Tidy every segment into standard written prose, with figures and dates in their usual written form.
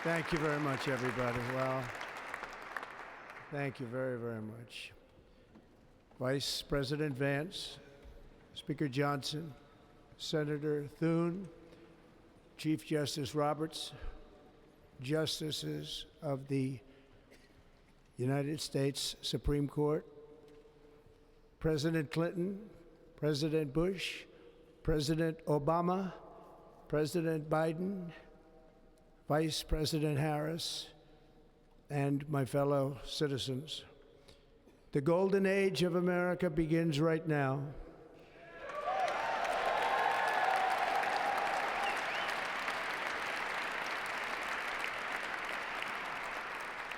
Thank you very much, everybody. Well, thank you very, very much. Vice President Vance, Speaker Johnson, Senator Thune, Chief Justice Roberts, Justices of the United States Supreme Court, President Clinton, President Bush, President Obama, President Biden, Vice President Harris, and my fellow citizens. The golden age of America begins right now.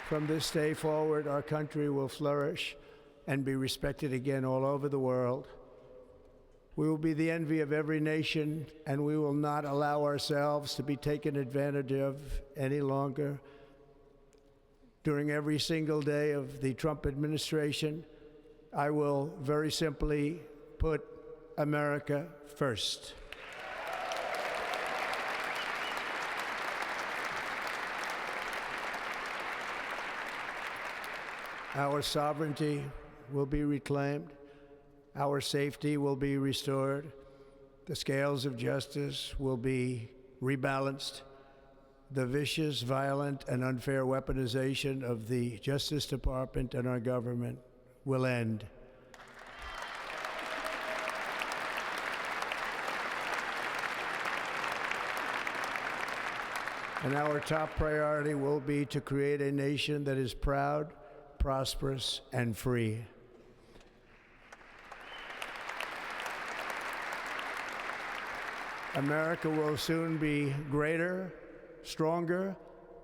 From this day forward, our country will flourish and be respected again all over the world. We will be the envy of every nation, and we will not allow ourselves to be taken advantage of any longer. During every single day of the Trump administration, I will very simply put America first. Our sovereignty will be reclaimed. Our safety will be restored. The scales of justice will be rebalanced. The vicious, violent, and unfair weaponization of the Justice Department and our government will end. And our top priority will be to create a nation that is proud, prosperous, and free. America will soon be greater, stronger,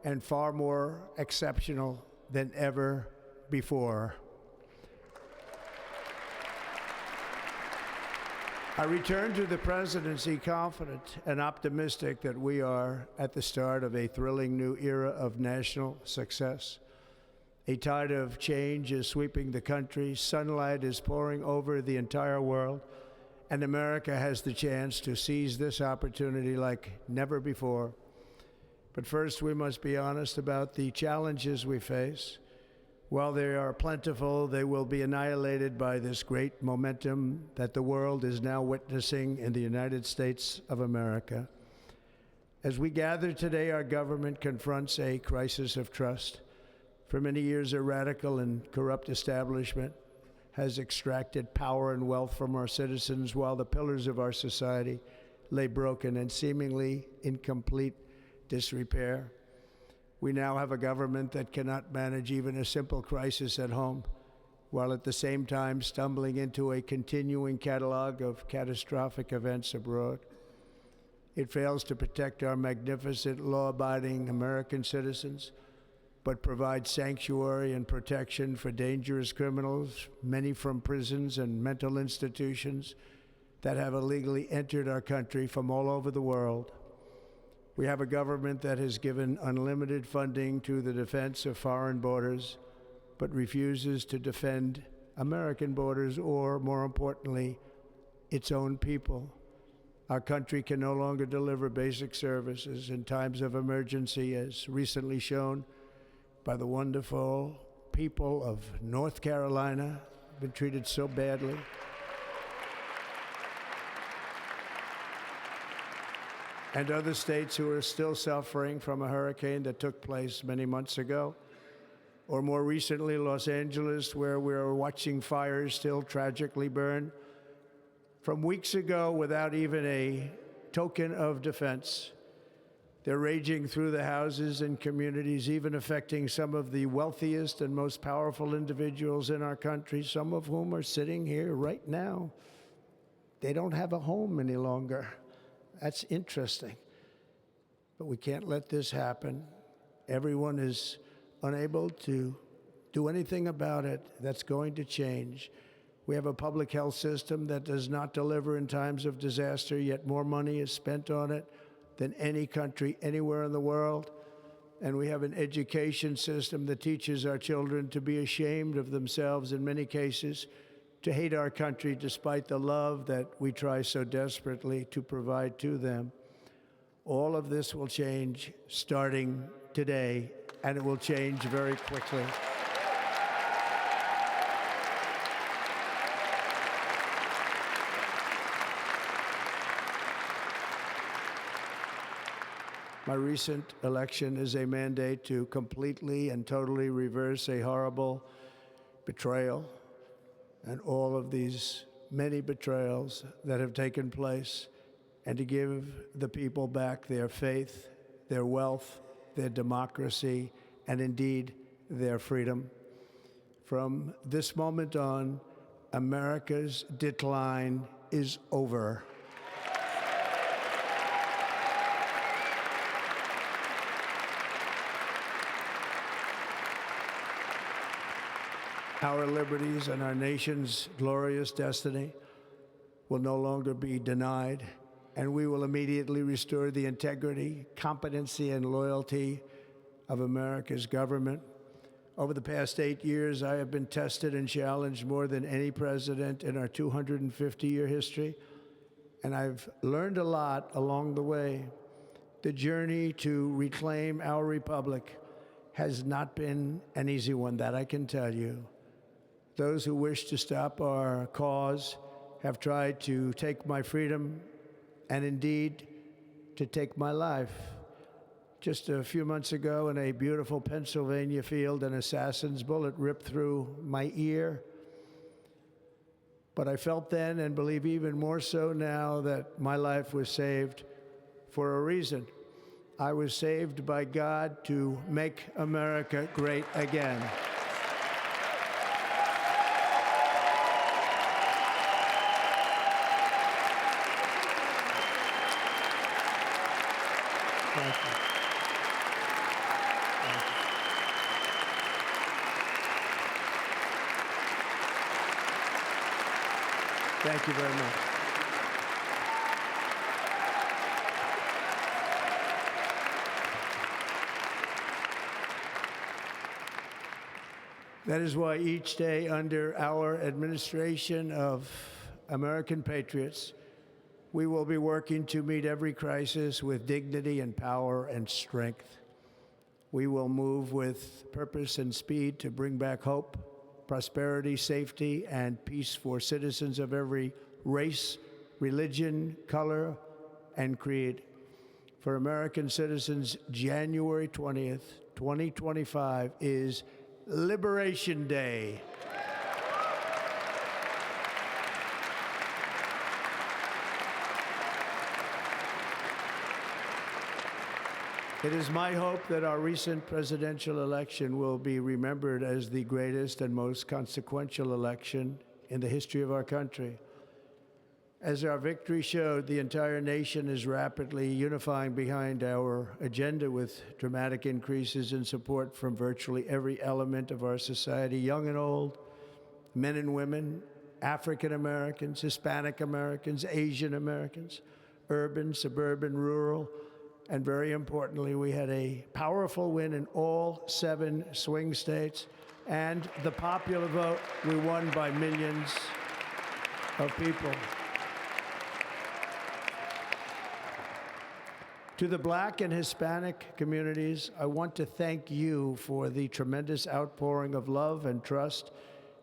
and far more exceptional than ever before. I return to the presidency confident and optimistic that we are at the start of a thrilling new era of national success. A tide of change is sweeping the country, sunlight is pouring over the entire world, and America has the chance to seize this opportunity like never before. But first, we must be honest about the challenges we face. While they are plentiful, they will be annihilated by this great momentum that the world is now witnessing in the United States of America. As we gather today, our government confronts a crisis of trust. For many years, a radical and corrupt establishment has extracted power and wealth from our citizens while the pillars of our society lay broken and seemingly in complete disrepair. We now have a government that cannot manage even a simple crisis at home, while at the same time stumbling into a continuing catalog of catastrophic events abroad. It fails to protect our magnificent, law-abiding American citizens, but provides sanctuary and protection for dangerous criminals, many from prisons and mental institutions that have illegally entered our country from all over the world. We have a government that has given unlimited funding to the defense of foreign borders, but refuses to defend American borders or, more importantly, its own people. Our country can no longer deliver basic services in times of emergency, as recently shown by the wonderful people of North Carolina, been treated so badly. And other states who are still suffering from a hurricane that took place many months ago. Or more recently, Los Angeles, where we're watching fires still tragically burn from weeks ago without even a token of defense. They're raging through the houses and communities, even affecting some of the wealthiest and most powerful individuals in our country, some of whom are sitting here right now. They don't have a home any longer. That's interesting. But we can't let this happen. Everyone is unable to do anything about it. That's going to change. We have a public health system that does not deliver in times of disaster, yet more money is spent on it than any country anywhere in the world. And we have an education system that teaches our children to be ashamed of themselves in many cases, to hate our country despite the love that we try so desperately to provide to them. All of this will change starting today, and it will change very quickly. My recent election is a mandate to completely and totally reverse a horrible betrayal and all of these many betrayals that have taken place, and to give the people back their faith, their wealth, their democracy, and indeed their freedom. From this moment on, America's decline is over. Our liberties and our nation's glorious destiny will no longer be denied, and we will immediately restore the integrity, competency, and loyalty of America's government. Over the past 8 years, I have been tested and challenged more than any president in our 250-year history, and I've learned a lot along the way. The journey to reclaim our republic has not been an easy one, that I can tell you. Those who wish to stop our cause have tried to take my freedom and indeed to take my life. Just a few months ago in a beautiful Pennsylvania field, an assassin's bullet ripped through my ear. But I felt then, and believe even more so now, that my life was saved for a reason. I was saved by God to make America great again. Thank you. Thank you very much. That is why each day under our administration of American patriots, we will be working to meet every crisis with dignity and power and strength. We will move with purpose and speed to bring back hope, prosperity, safety, and peace for citizens of every race, religion, color, and creed. For American citizens, January 20th, 2025 is Liberation Day. It is my hope that our recent presidential election will be remembered as the greatest and most consequential election in the history of our country. As our victory showed, the entire nation is rapidly unifying behind our agenda with dramatic increases in support from virtually every element of our society, young and old, men and women, African Americans, Hispanic Americans, Asian Americans, urban, suburban, rural, and very importantly, we had a powerful win in all 7 swing states. And the popular vote, we won by millions of people. To the Black and Hispanic communities, I want to thank you for the tremendous outpouring of love and trust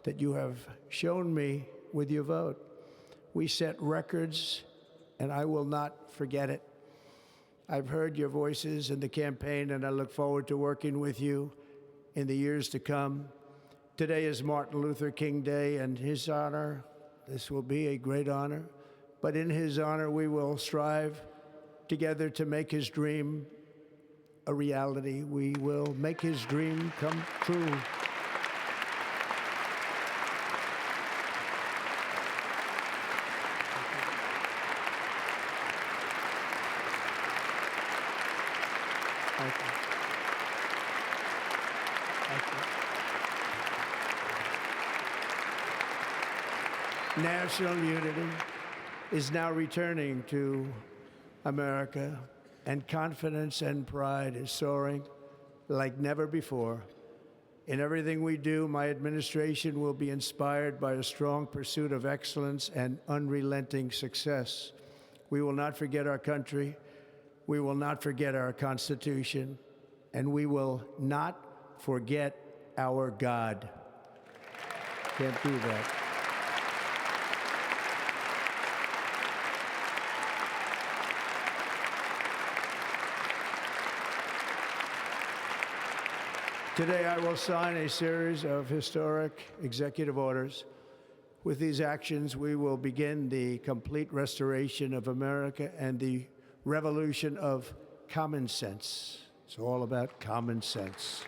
that you have shown me with your vote. We set records, and I will not forget it. I've heard your voices in the campaign, and I look forward to working with you in the years to come. Today is Martin Luther King Day, and his honor, this will be a great honor, but in his honor, we will strive together to make his dream a reality. We will make his dream come true. Thank you. Thank you. National unity is now returning to America, and confidence and pride is soaring like never before. In everything we do, my administration will be inspired by a strong pursuit of excellence and unrelenting success. We will not forget our country. We will not forget our Constitution, and we will not forget our God. Can't do that. Today, I will sign a series of historic executive orders. With these actions, we will begin the complete restoration of America and the revolution of common sense. It's all about common sense.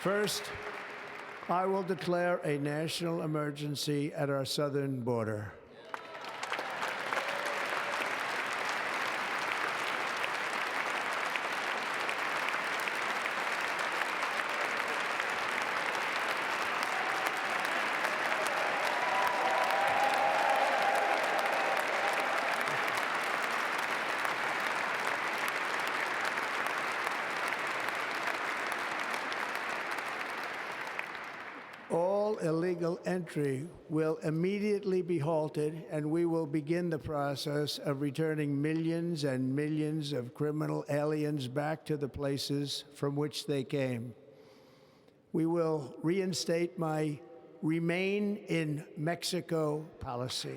First, I will declare a national emergency at our southern border. All illegal entry will immediately be halted, and we will begin the process of returning millions and millions of criminal aliens back to the places from which they came. We will reinstate my Remain in Mexico policy.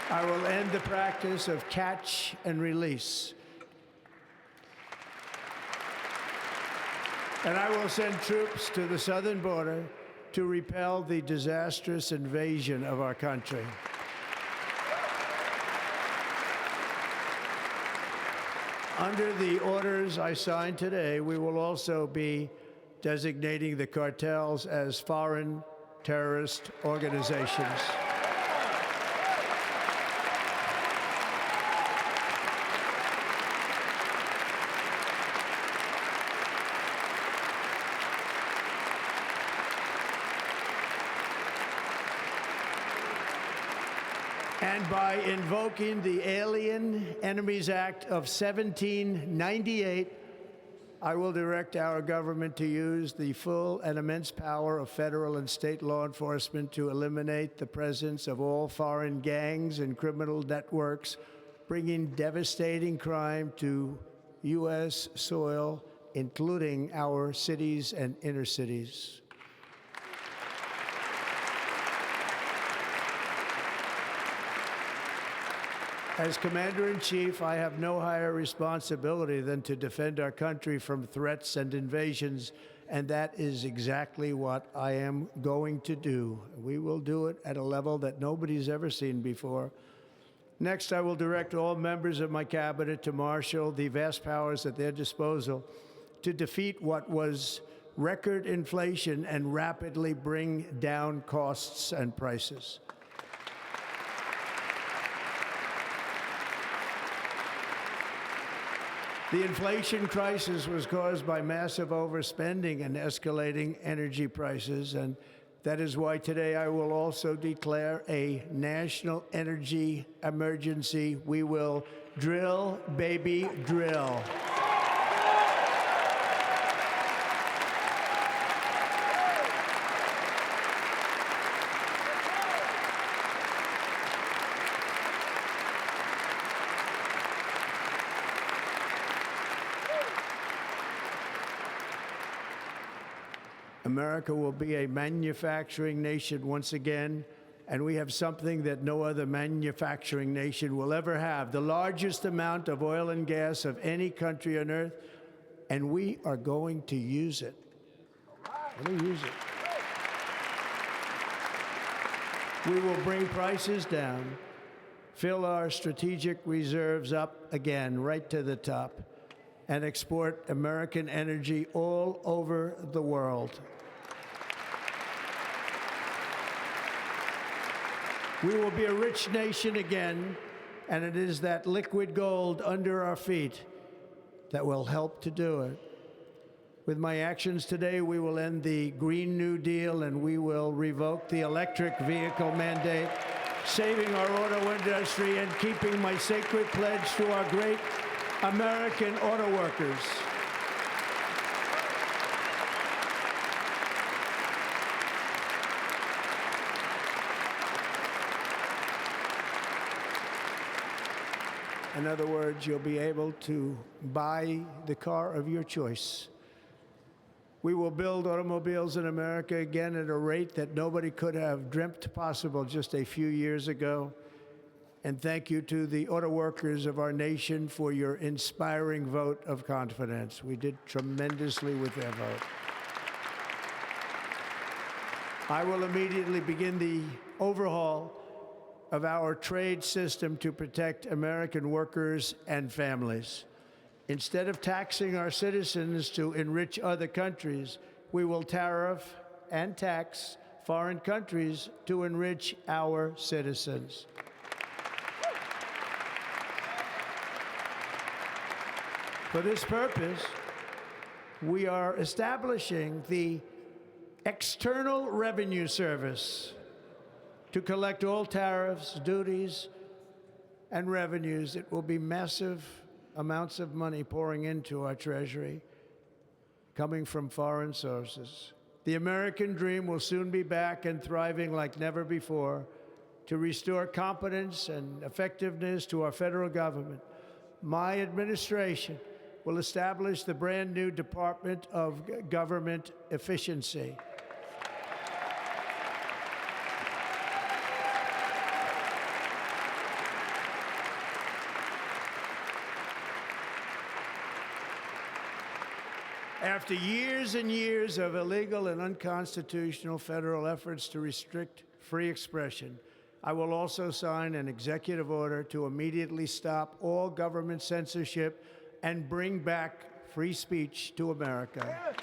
I will end the practice of catch and release. And I will send troops to the southern border to repel the disastrous invasion of our country. Under the orders I signed today, we will also be designating the cartels as foreign terrorist organizations. And by invoking the Alien Enemies Act of 1798, I will direct our government to use the full and immense power of federal and state law enforcement to eliminate the presence of all foreign gangs and criminal networks, bringing devastating crime to U.S. soil, including our cities and inner cities. As Commander-in-Chief, I have no higher responsibility than to defend our country from threats and invasions, and that is exactly what I am going to do. We will do it at a level that nobody's ever seen before. Next, I will direct all members of my cabinet to marshal the vast powers at their disposal to defeat what was record inflation and rapidly bring down costs and prices. The inflation crisis was caused by massive overspending and escalating energy prices, and that is why today I will also declare a national energy emergency. We will drill, baby, drill. America will be a manufacturing nation once again, and we have something that no other manufacturing nation will ever have, the largest amount of oil and gas of any country on earth, and we are going to use it. We're going to use it. We will bring prices down, fill our strategic reserves up again, right to the top, and export American energy all over the world. We will be a rich nation again, and it is that liquid gold under our feet that will help to do it. With my actions today, we will end the Green New Deal, and we will revoke the electric vehicle mandate, saving our auto industry and keeping my sacred pledge to our great American auto workers. In other words, you'll be able to buy the car of your choice. We will build automobiles in America again at a rate that nobody could have dreamt possible just a few years ago. And thank you to the auto workers of our nation for your inspiring vote of confidence. We did tremendously with their vote. I will immediately begin the overhaul of our trade system to protect American workers and families. Instead of taxing our citizens to enrich other countries, we will tariff and tax foreign countries to enrich our citizens. For this purpose, we are establishing the External Revenue Service to collect all tariffs, duties, and revenues. It will be massive amounts of money pouring into our treasury, coming from foreign sources. The American dream will soon be back and thriving like never before to restore competence and effectiveness to our federal government. My administration will establish the brand new Department of Government Efficiency. After years and years of illegal and unconstitutional federal efforts to restrict free expression, I will also sign an executive order to immediately stop all government censorship and bring back free speech to America.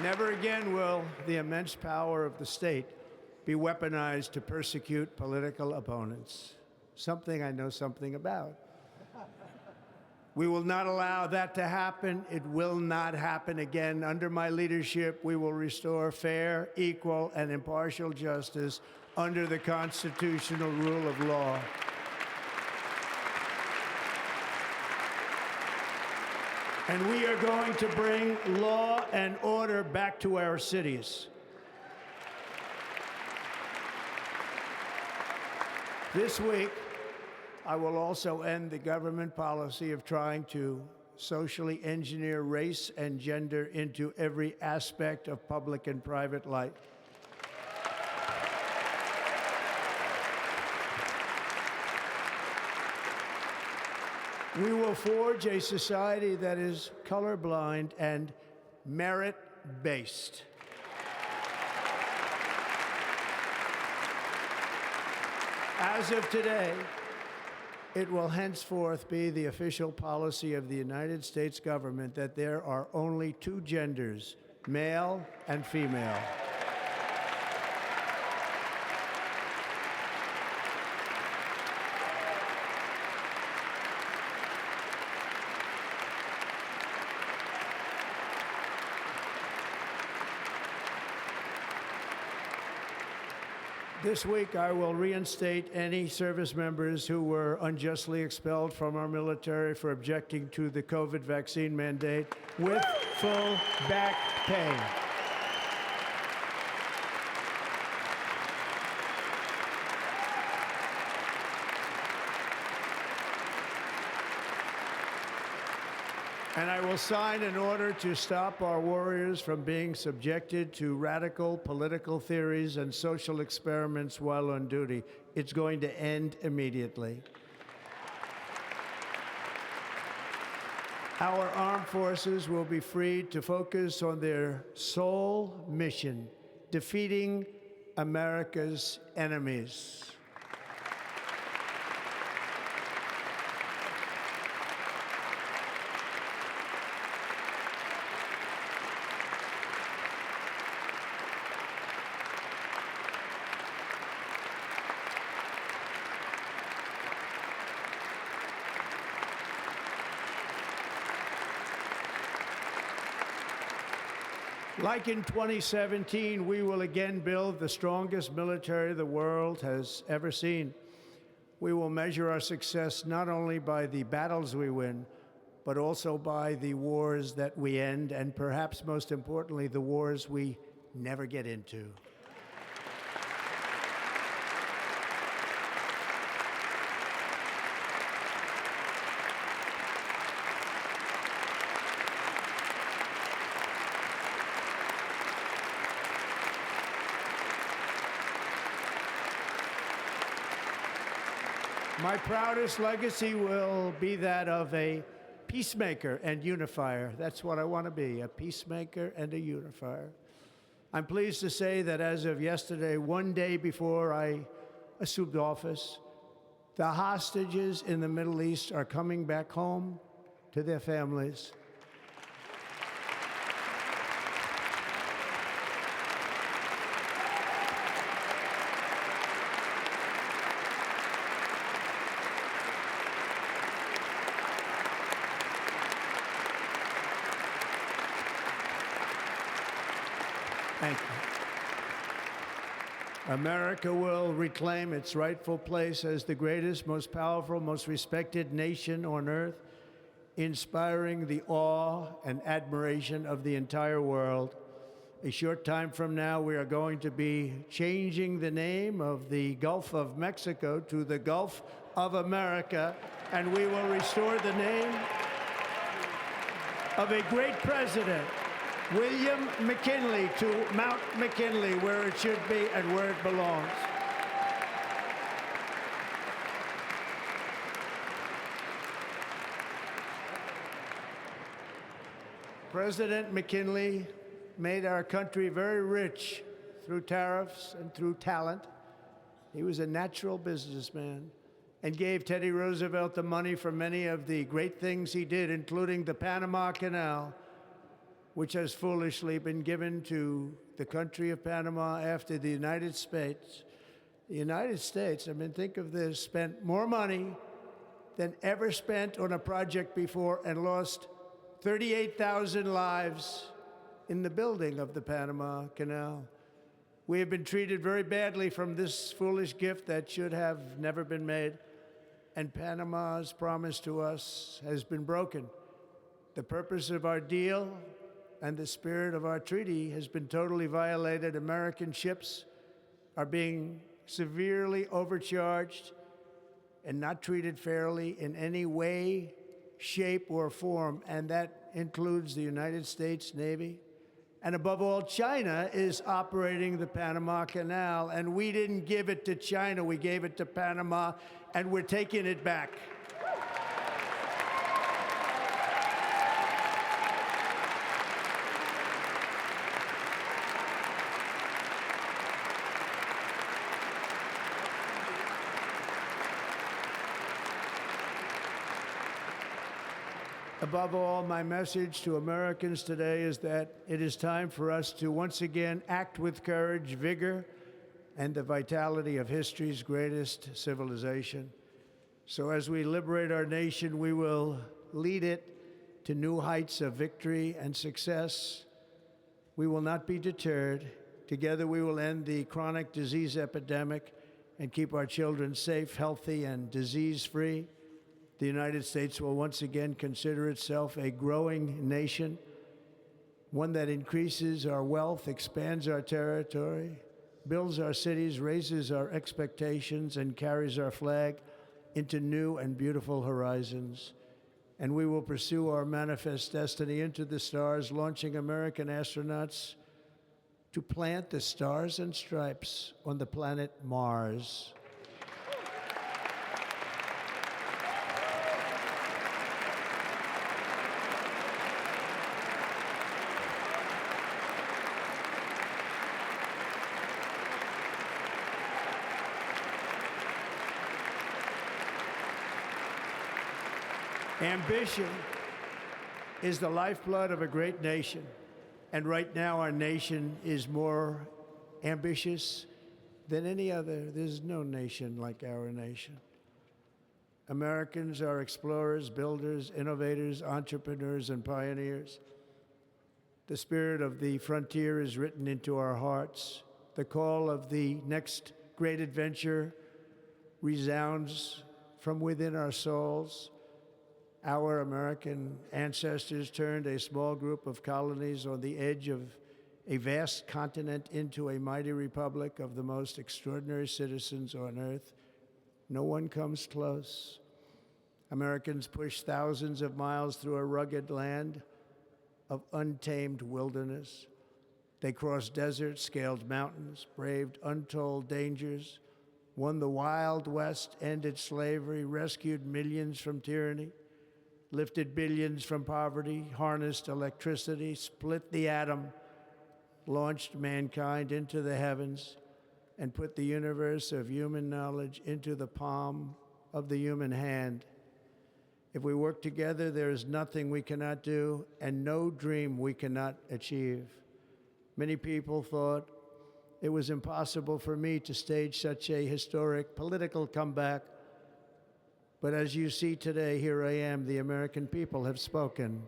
Never again will the immense power of the state be weaponized to persecute political opponents, something I know something about. We will not allow that to happen. It will not happen again. Under my leadership, we will restore fair, equal, and impartial justice under the constitutional rule of law. And we are going to bring law and order back to our cities. This week, I will also end the government policy of trying to socially engineer race and gender into every aspect of public and private life. We will forge a society that is colorblind and merit-based. As of today, it will henceforth be the official policy of the United States government that there are only two genders, male and female. This week, I will reinstate any service members who were unjustly expelled from our military for objecting to the COVID vaccine mandate with full back pay. And I will sign an order to stop our warriors from being subjected to radical political theories and social experiments while on duty. It's going to end immediately. Our armed forces will be freed to focus on their sole mission, defeating America's enemies. Like in 2017, we will again build the strongest military the world has ever seen. We will measure our success not only by the battles we win, but also by the wars that we end, and perhaps most importantly, the wars we never get into. My proudest legacy will be that of a peacemaker and unifier. That's what I want to be, a peacemaker and a unifier. I'm pleased to say that as of yesterday, one day before I assumed office, the hostages in the Middle East are coming back home to their families. Thank you. America will reclaim its rightful place as the greatest, most powerful, most respected nation on earth, inspiring the awe and admiration of the entire world. A short time from now, we are going to be changing the name of the Gulf of Mexico to the Gulf of America, and we will restore the name of a great president, William McKinley, to Mount McKinley, where it should be and where it belongs. President McKinley made our country very rich through tariffs and through talent. He was a natural businessman and gave Teddy Roosevelt the money for many of the great things he did, including the Panama Canal, which has foolishly been given to the country of Panama after the United States. The United States, I mean, think of this, spent more money than ever spent on a project before and lost 38,000 lives in the building of the Panama Canal. We have been treated very badly from this foolish gift that should have never been made, and Panama's promise to us has been broken. The purpose of our deal and the spirit of our treaty has been totally violated. American ships are being severely overcharged and not treated fairly in any way, shape, or form, and that includes the United States Navy. And above all, China is operating the Panama Canal, and we didn't give it to China, we gave it to Panama, and we're taking it back. Above all, my message to Americans today is that it is time for us to once again act with courage, vigor, and the vitality of history's greatest civilization. So as we liberate our nation, we will lead it to new heights of victory and success. We will not be deterred. Together we will end the chronic disease epidemic and keep our children safe, healthy, and disease-free. The United States will once again consider itself a growing nation, one that increases our wealth, expands our territory, builds our cities, raises our expectations, and carries our flag into new and beautiful horizons. And we will pursue our manifest destiny into the stars, launching American astronauts to plant the stars and stripes on the planet Mars. Ambition is the lifeblood of a great nation, and right now our nation is more ambitious than any other. There's no nation like our nation. Americans are explorers, builders, innovators, entrepreneurs, and pioneers. The spirit of the frontier is written into our hearts. The call of the next great adventure resounds from within our souls. Our American ancestors turned a small group of colonies on the edge of a vast continent into a mighty republic of the most extraordinary citizens on earth. No one comes close. Americans pushed thousands of miles through a rugged land of untamed wilderness. They crossed deserts, scaled mountains, braved untold dangers, won the Wild West, ended slavery, rescued millions from tyranny, lifted billions from poverty, harnessed electricity, split the atom, launched mankind into the heavens, and put the universe of human knowledge into the palm of the human hand. If we work together, there is nothing we cannot do and no dream we cannot achieve. Many people thought it was impossible for me to stage such a historic political comeback. But as you see today, here I am. The American people have spoken.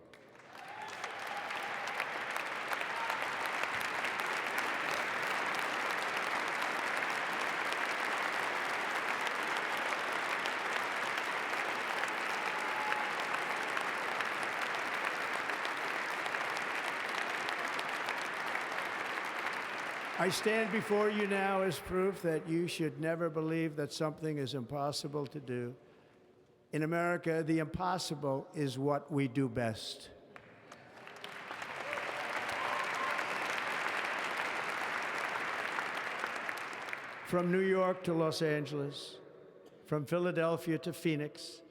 I stand before you now as proof that you should never believe that something is impossible to do. In America, the impossible is what we do best. From New York to Los Angeles, from Philadelphia to Phoenix,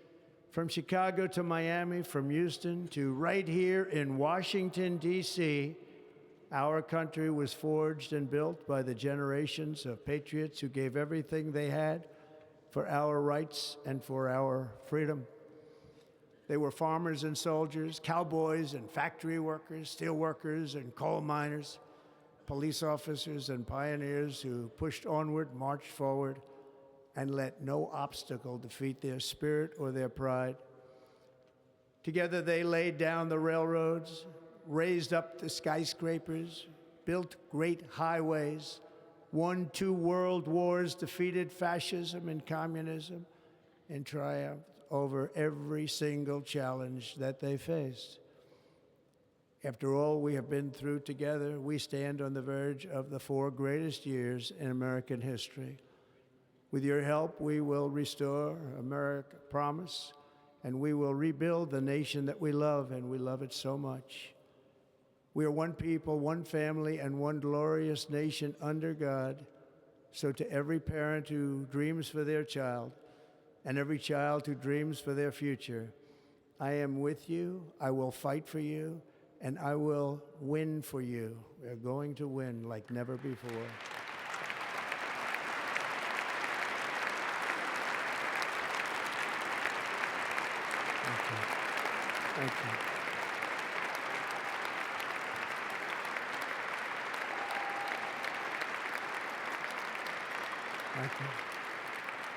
from Chicago to Miami, from Houston to right here in Washington, D.C., our country was forged and built by the generations of patriots who gave everything they had for our rights and for our freedom. They were farmers and soldiers, cowboys and factory workers, steel workers and coal miners, police officers and pioneers who pushed onward, marched forward, and let no obstacle defeat their spirit or their pride. Together they laid down the railroads, raised up the skyscrapers, built great highways, won 2 world wars, defeated fascism and communism, and triumphed over every single challenge that they faced. After all we have been through together, we stand on the verge of the 4 greatest years in American history. With your help, we will restore America, promise, and we will rebuild the nation that we love, and we love it so much. We are one people, one family, and one glorious nation under God. So to every parent who dreams for their child, and every child who dreams for their future, I am with you, I will fight for you, and I will win for you. We're going to win like never before. Thank you. Thank you. Thank you.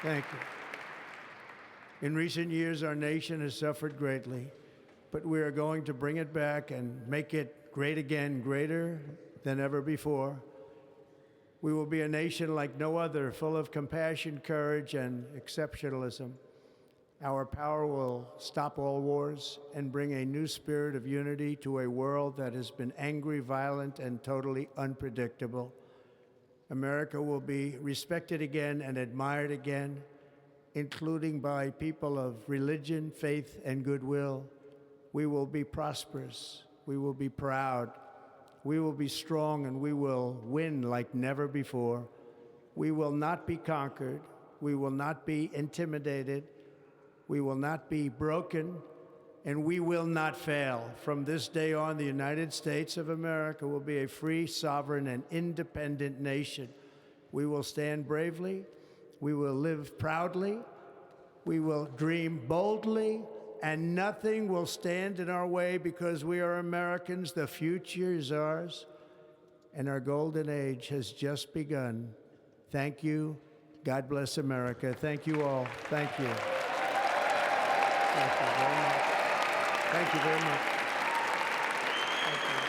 Thank you. In recent years, our nation has suffered greatly, but we are going to bring it back and make it great again, greater than ever before. We will be a nation like no other, full of compassion, courage, and exceptionalism. Our power will stop all wars and bring a new spirit of unity to a world that has been angry, violent, and totally unpredictable. America will be respected again and admired again, including by people of religion, faith, and goodwill. We will be prosperous. We will be proud. We will be strong, and we will win like never before. We will not be conquered. We will not be intimidated. We will not be broken, and we will not fail. From this day on, the United States of America will be a free, sovereign, and independent nation. We will stand bravely. We will live proudly. We will dream boldly, and nothing will stand in our way because we are Americans. The future is ours, and our golden age has just begun. Thank you. God bless America. Thank you all. Thank you. Thank you very much. Thank you very much. Thank you.